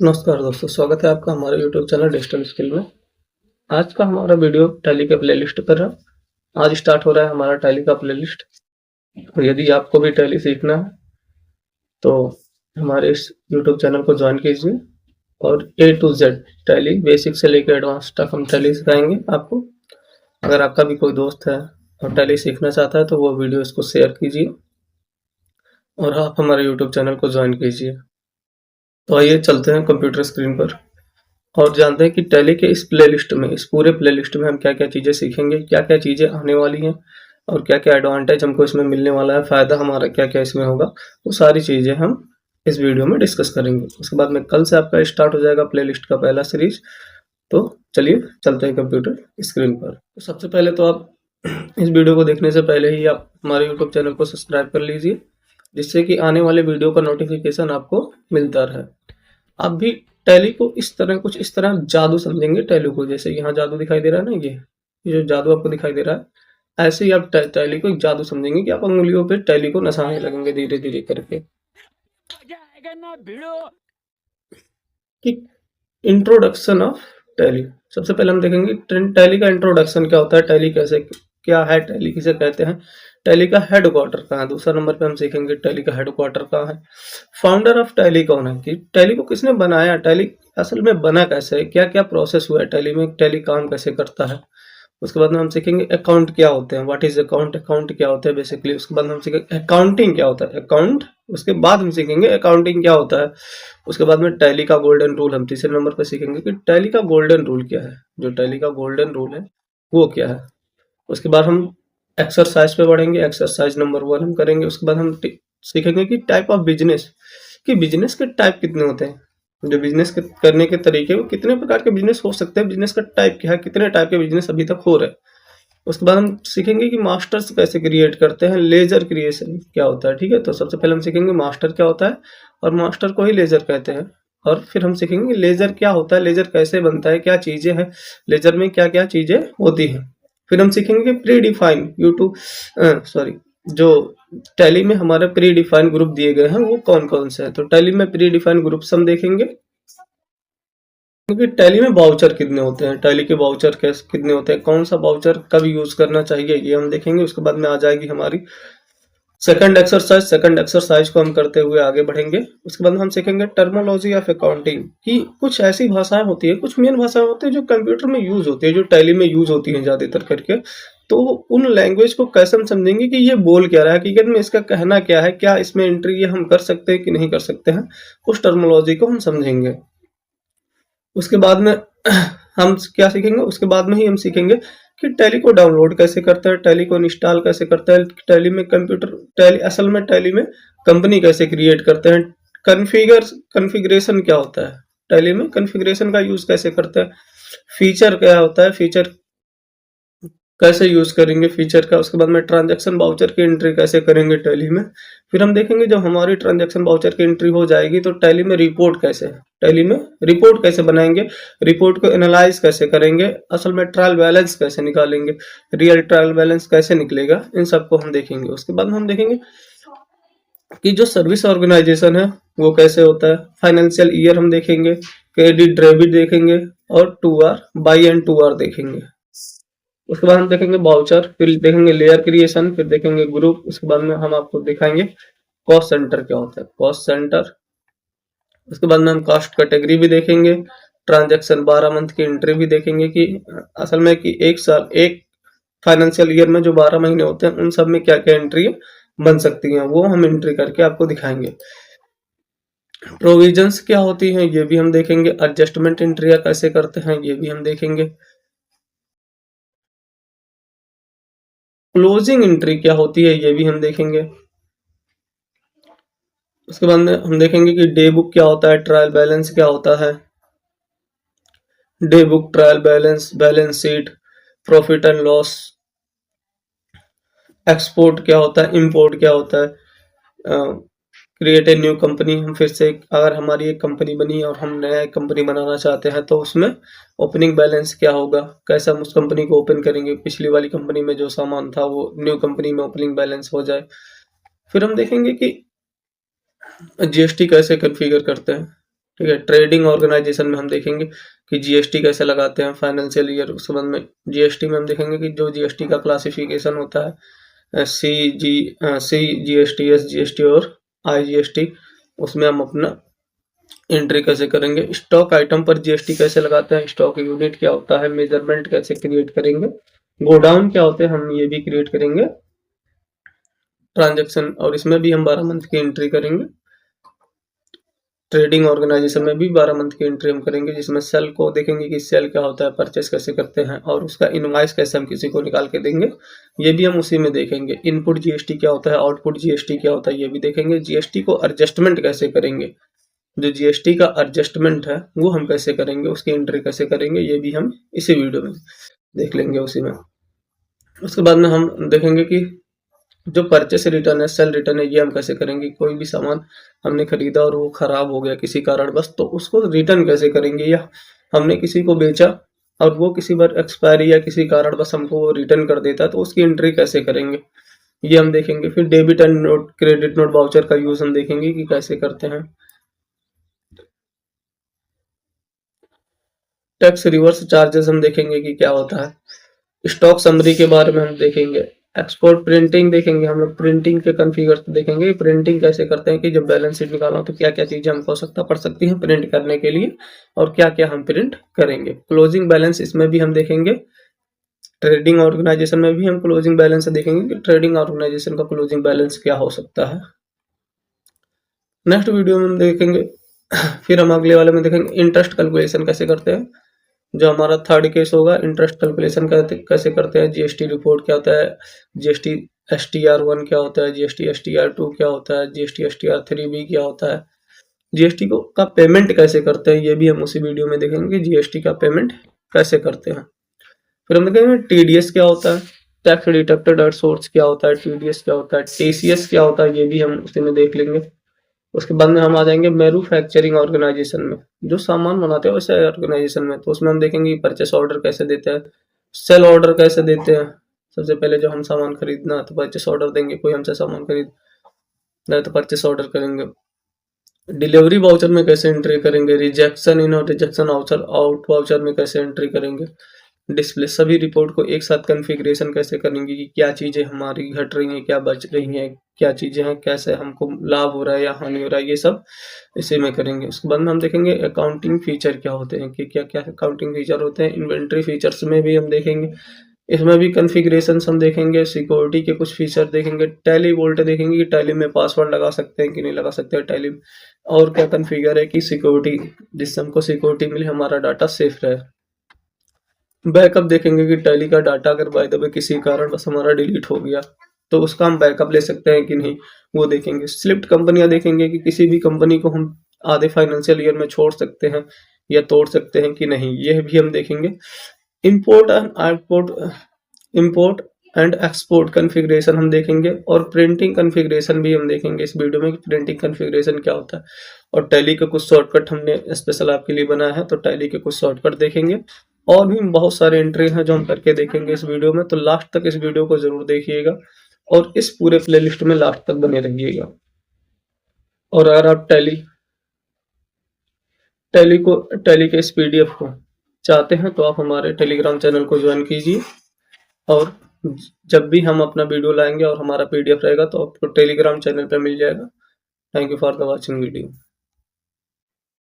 नमस्कार दोस्तों, स्वागत है आपका हमारे यूट्यूब चैनल डिजिटल स्किल में। आज का हमारा वीडियो टैली के प्लेलिस्ट पर है। आज स्टार्ट हो रहा है हमारा टैली का प्लेलिस्ट। और यदि आपको भी टैली सीखना है तो हमारे इस यूट्यूब चैनल को ज्वाइन कीजिए और A to Z tally basic से लेकर एडवांस तक हम टैली सिखाएंगे आपको। अगर आपका भी कोई दोस्त है और टैली सीखना चाहता है तो वो वीडियो इसको शेयर कीजिए और आप हमारे यूट्यूब चैनल को ज्वाइन कीजिए। तो आइए चलते हैं कंप्यूटर स्क्रीन पर और जानते हैं कि टैली के इस प्लेलिस्ट में, इस पूरे प्लेलिस्ट में हम क्या-क्या चीज़ें सीखेंगे, क्या-क्या चीज़ें आने वाली हैं और क्या-क्या एडवांटेज हमको इसमें मिलने वाला है, फ़ायदा हमारा क्या-क्या इसमें होगा, वो सारी चीज़ें हम इस वीडियो में डिस्कस करेंगे। उसके बाद में कल से आपका स्टार्ट हो जाएगा प्लेलिस्ट का पहला सीरीज। तो चलिए चलते हैं कंप्यूटर स्क्रीन पर। तो सबसे पहले तो आप इस वीडियो को देखने से पहले ही आप हमारे यूट्यूब चैनल को सब्सक्राइब कर लीजिए, जिससे कि आने वाले वीडियो का नोटिफिकेशन आपको मिलता रहे। आप भी टैली को कुछ इस तरह जादू समझेंगे टैली को, जैसे यहाँ जादू दिखाई दे रहा है ना, ये जो जादू आपको दिखाई दे रहा है, ऐसे ही आप टैली को एक जादू समझेंगे कि आप अंगुलियों पे टैली को नसाने लगेंगे धीरे धीरे करके। कि इंट्रोडक्शन ऑफ टैली, सबसे पहले हम देखेंगे टैली का इंट्रोडक्शन क्या होता है, टैली कैसे क्या है, टैली किसे कहते हैं, टैली का हेडक्वार्टर कहाँ है। दूसरा नंबर पे हम सीखेंगे टैली का हेडक्वार्टर कहाँ है, फाउंडर ऑफ टैली कौन है, कि टैली को किसने बनाया, टैली असल में बना कैसे है, क्या क्या प्रोसेस हुआ है टैली में, टैली काम कैसे करता है। उसके बाद में हम सीखेंगे अकाउंट क्या होते हैं, व्हाट इज अकाउंट, अकाउंट क्या होता है बेसिकली। उसके बाद हम सीखेंगे अकाउंटिंग क्या होता है, अकाउंट। उसके बाद हम सीखेंगे अकाउंटिंग क्या होता है। उसके बाद में टैली का गोल्डन रूल हम तीसरे नंबर पर सीखेंगे कि टैली का गोल्डन रूल क्या है, जो टैली का गोल्डन रूल है वो क्या है। उसके बाद हम एक्सरसाइज पे बढ़ेंगे, एक्सरसाइज नंबर 1 हम करेंगे। उसके बाद हम सीखेंगे कि टाइप ऑफ बिजनेस, कि बिजनेस के टाइप कितने होते हैं, जो बिजनेस के करने के तरीके, वो कितने प्रकार के बिजनेस हो सकते हैं, बिजनेस का टाइप क्या है, कितने टाइप के बिजनेस अभी तक हो रहे हैं। उसके बाद हम सीखेंगे कि मास्टर्स कैसे क्रिएट करते हैं, लेजर क्रिएशन क्या होता है। ठीक है, तो सबसे पहले हम सीखेंगे मास्टर क्या होता है, और मास्टर को ही लेजर कहते हैं। और फिर हम सीखेंगे लेजर क्या होता है, लेजर कैसे बनता है, क्या चीजें हैं लेजर में, क्या क्या चीजें होती हैं। फिर हम सीखेंगे प्री डिफाइन यूट्यूब सॉरी जो टैली में हमारे प्री डिफाइन ग्रुप दिए गए हैं वो कौन कौन से हैं। तो टैली में प्री डिफाइन ग्रुप्स हम देखेंगे, क्योंकि टैली में बाउचर कितने होते हैं, टैली के बाउचर कैसे कितने होते हैं, कौन सा बाउचर कब यूज करना चाहिए, ये हम देखेंगे। उसके बाद में आ जाएगी हमारी सेकंड एक्सरसाइज। सेकंड एक्सरसाइज को हम करते हुए आगे बढ़ेंगे। उसके बाद हम सीखेंगे टर्मोलॉजी ऑफ अकाउंटिंग, कि कुछ ऐसी भाषाएं होती है, कुछ मेन भाषाएं होती है जो कंप्यूटर में यूज होती है, जो टैली में यूज होती है ज्यादातर करके। तो उन लैंग्वेज को कैसे हम समझेंगे कि ये बोल क्या रहा है, हकीकत में इसका कहना क्या है, क्या इसमें एंट्री ये हम कर सकते हैं कि नहीं कर सकते हैं, उस टर्मोलॉजी को हम समझेंगे। उसके बाद में हम क्या सीखेंगे, उसके बाद में ही हम सीखेंगे कि टैली को डाउनलोड कैसे करता है, टैली को इंस्टॉल कैसे करता है, टैली में कंप्यूटर टैली असल में टैली में कंपनी कैसे क्रिएट करते हैं, कन्फिग्रेशन क्या होता है, टैली में कन्फिग्रेशन का यूज कैसे करता है, फीचर क्या होता है, फीचर कैसे यूज करेंगे फीचर का। उसके बाद में ट्रांजैक्शन बाउचर की एंट्री कैसे करेंगे टैली में। फिर हम देखेंगे जब हमारी ट्रांजैक्शन बाउचर की एंट्री हो जाएगी तो टैली में रिपोर्ट कैसे है, टैली में रिपोर्ट कैसे बनाएंगे, रिपोर्ट को एनालाइज कैसे करेंगे, असल में ट्रायल बैलेंस कैसे निकालेंगे, रियल ट्रायल बैलेंस कैसे निकलेगा, इन सबको हम देखेंगे। उसके बाद में हम देखेंगे कि जो सर्विस ऑर्गेनाइजेशन है वो कैसे होता है, फाइनेंशियल ईयर हम देखेंगे, क्रेडिट डेबिट देखेंगे, और 2R बाई एंड 2R देखेंगे। उसके बाद हम देखेंगे बाउचर, फिर देखेंगे लेयर क्रिएशन, फिर देखेंगे ग्रुप। उसके बाद में हम आपको दिखाएंगे कॉस्ट सेंटर क्या होता है, कॉस्ट सेंटर। उसके बाद में हम कॉस्ट कैटेगरी भी देखेंगे, ट्रांजैक्शन 12 मंथ की एंट्री भी देखेंगे कि असल में कि एक साल, एक फाइनेंशियल ईयर में जो 12 महीने होते हैं उन सब में क्या क्या एंट्री बन सकती हैं, वो हम एंट्री करके आपको दिखाएंगे। प्रोविजंस क्या होती हैं ये भी हम देखेंगे, एडजस्टमेंट एंट्रिया कैसे करते हैं ये भी हम देखेंगे, क्लोजिंग एंट्री क्या होती है ये भी हम देखेंगे। उसके बाद में हम देखेंगे कि डे बुक क्या होता है, ट्रायल बैलेंस क्या होता है, day book, trial balance, balance sheet, profit and loss, export क्या होता है, इंपोर्ट क्या होता है, क्रिएट ए न्यू कंपनी। हम फिर से अगर हमारी एक कंपनी बनी और हम नया एक कंपनी बनाना चाहते हैं तो उसमें ओपनिंग बैलेंस क्या होगा, कैसे हम उस कंपनी को ओपन करेंगे, पिछली वाली कंपनी में जो सामान था वो न्यू कंपनी में ओपनिंग बैलेंस हो जाए। फिर हम देखेंगे कि जीएसटी कैसे कॉन्फ़िगर करते हैं, ठीक है। ट्रेडिंग ऑर्गेनाइजेशन में हम देखेंगे कि जीएसटी कैसे लगाते हैं फाइनेंशियल ईयर के संबंध में। जीएसटी में हम देखेंगे कि जो जीएसटी का क्लासिफिकेशन होता है सी जीएसटी, एस जीएसटी और आईजीएसटी, उसमें हम अपना एंट्री कैसे करेंगे। स्टॉक आइटम पर जीएसटी कैसे लगाते हैं, स्टॉक यूनिट क्या होता है, मेजरमेंट कैसे क्रिएट करेंगे, गोडाउन क्या होते हैं, हम ये भी क्रिएट करेंगे। ट्रांजैक्शन, और इसमें भी हम 12 मंथ की एंट्री करेंगे। ट्रेडिंग ऑर्गेनाइजेशन में भी 12 मंथ की एंट्री हम करेंगे, जिसमें सेल को देखेंगे कि सेल क्या होता है, परचेस कैसे करते हैं, और उसका इनवॉइस कैसे हम किसी को निकाल के देंगे, ये भी हम उसी में देखेंगे। इनपुट जीएसटी क्या होता है, आउटपुट जीएसटी क्या होता है, ये भी देखेंगे। जीएसटी को एडजस्टमेंट कैसे करेंगे, जो जीएसटी का एडजस्टमेंट है वो हम कैसे करेंगे, उसकी एंट्री कैसे करेंगे, ये भी हम इसी वीडियो में देख लेंगे उसी में। उसके बाद में हम देखेंगे कि जो परचेस रिटर्न है, सेल रिटर्न है, ये हम कैसे करेंगे। कोई भी सामान हमने खरीदा और वो खराब हो गया किसी कारणवश, तो उसको रिटर्न कैसे करेंगे, या हमने किसी को बेचा और वो किसी बार एक्सपायरी या किसी कारणवश हमको वो रिटर्न कर देता है, तो उसकी एंट्री कैसे करेंगे, ये हम देखेंगे। फिर debit and note, credit note, voucher का यूज हम देखेंगे कि कैसे करते हैं। टैक्स रिवर्स चार्जेस हम देखेंगे कि क्या होता है। स्टॉक समरी के बारे में हम देखेंगे। एक्सपोर्ट प्रिंटिंग देखेंगे, हम लोग प्रिंटिंग के कॉन्फ़िगर देखेंगे, प्रिंटिंग कैसे करते हैं, कि जब बैलेंस शीट निकालना हो तो क्या क्या चीजें हमको आवश्यकता पड़ सकती हैं प्रिंट करने के लिए, और क्या क्या हम प्रिंट करेंगे। क्लोजिंग बैलेंस, इसमें भी हम देखेंगे। ट्रेडिंग ऑर्गेनाइजेशन में भी हम क्लोजिंग बैलेंस देखेंगे कि ट्रेडिंग ऑर्गेनाइजेशन का क्लोजिंग बैलेंस क्या हो सकता है। नेक्स्ट वीडियो में हम देखेंगे फिर हम अगले वाले में देखेंगे इंटरेस्ट कैलकुलेशन कैसे करते हैं। जो हमारा थर्ड केस होगा, इंटरेस्ट कैलकुलेशन कैसे करते हैं, जीएसटी रिपोर्ट क्या होता है, जीएसटी STR1 क्या होता है, जीएसटी STR2 क्या होता है, जीएसटी STR3B क्या होता है, जीएसटी को का पेमेंट कैसे करते हैं, ये भी हम उसी वीडियो में देखेंगे, जीएसटी का पेमेंट कैसे करते हैं। फिर हम देखेंगे टीडीएस क्या होता है, टैक्स डिडक्टेड एट सोर्स क्या होता है, टीडीएस क्या होता है, टीसीएस क्या होता है, ये भी हम उसी में देख लेंगे। उसके बाद में हम आ जाएंगे मैन्युफैक्चरिंग ऑर्गेनाइजेशन में, जो सामान बनाते हैं वैसे ऑर्गेनाइजेशन में, तो उसमें हम देखेंगे परचेस ऑर्डर कैसे देते हैं, सेल ऑर्डर कैसे देते हैं। सबसे पहले जब हम सामान खरीदना है तो परचेस ऑर्डर देंगे, कोई हमसे सामान खरीदना है तो परचेस ऑर्डर करेंगे। डिलीवरी वाउचर में कैसे एंट्री करेंगे, रिजेक्शन इन और रिजेक्शन वाउचर आउट वाउचर में कैसे एंट्री करेंगे। डिस्प्ले, सभी रिपोर्ट को एक साथ कॉन्फ़िगरेशन कैसे करेंगे कि क्या चीजें हमारी घट रही हैं, क्या बच रही हैं, क्या चीजें हैं, कैसे हमको लाभ हो रहा है या हानि हो रहा है, ये सब इसी में करेंगे। उसके बाद में हम देखेंगे अकाउंटिंग फीचर क्या होते हैं, कि क्या क्या अकाउंटिंग फीचर होते हैं। इन्वेंट्री फीचर्स में भी हम देखेंगे, इसमें भी कॉन्फ़िगरेशन हम देखेंगे। सिक्योरिटी के कुछ फीचर देखेंगे। टैली वोल्ट देखेंगे कि टैली में पासवर्ड लगा सकते हैं कि नहीं लगा सकते हैं टैली में, और क्या कॉन्फ़िगर है कि सिक्योरिटी, जिससे हमको सिक्योरिटी मिले, हमारा डाटा सेफ रहे। बैकअप देखेंगे कि टैली का डाटा अगर बाय द वे किसी कारण बस हमारा डिलीट हो गया तो उसका हम बैकअप ले सकते हैं कि नहीं, वो देखेंगे। स्लिप्ड कंपनियां देखेंगे कि किसी भी कंपनी को हम आधे फाइनेंशियल ईयर में छोड़ सकते हैं या तोड़ सकते हैं कि नहीं, यह भी हम देखेंगे। Import and export, import and export configuration हम देखेंगे, और प्रिंटिंग कॉन्फ़िगरेशन भी हम देखेंगे इस वीडियो में कि प्रिंटिंग कॉन्फ़िगरेशन क्या होता है। और टैली के कुछ शॉर्टकट हमने स्पेशल आपके लिए बनाया है, तो टैली के कुछ शॉर्टकट देखेंगे। और भी बहुत सारे एंट्री हैं जो हम करके देखेंगे इस वीडियो में, तो लास्ट तक इस वीडियो को जरूर देखिएगा और इस पूरे प्लेलिस्ट में लास्ट तक बने रहिएगा। और अगर आप टैली के इस PDF को चाहते हैं तो आप हमारे टेलीग्राम चैनल को ज्वाइन कीजिए, और जब भी हम अपना वीडियो लाएंगे और हमारा PDF रहेगा तो आपको टेलीग्राम चैनल पे मिल जाएगा। Thank you for the watching video.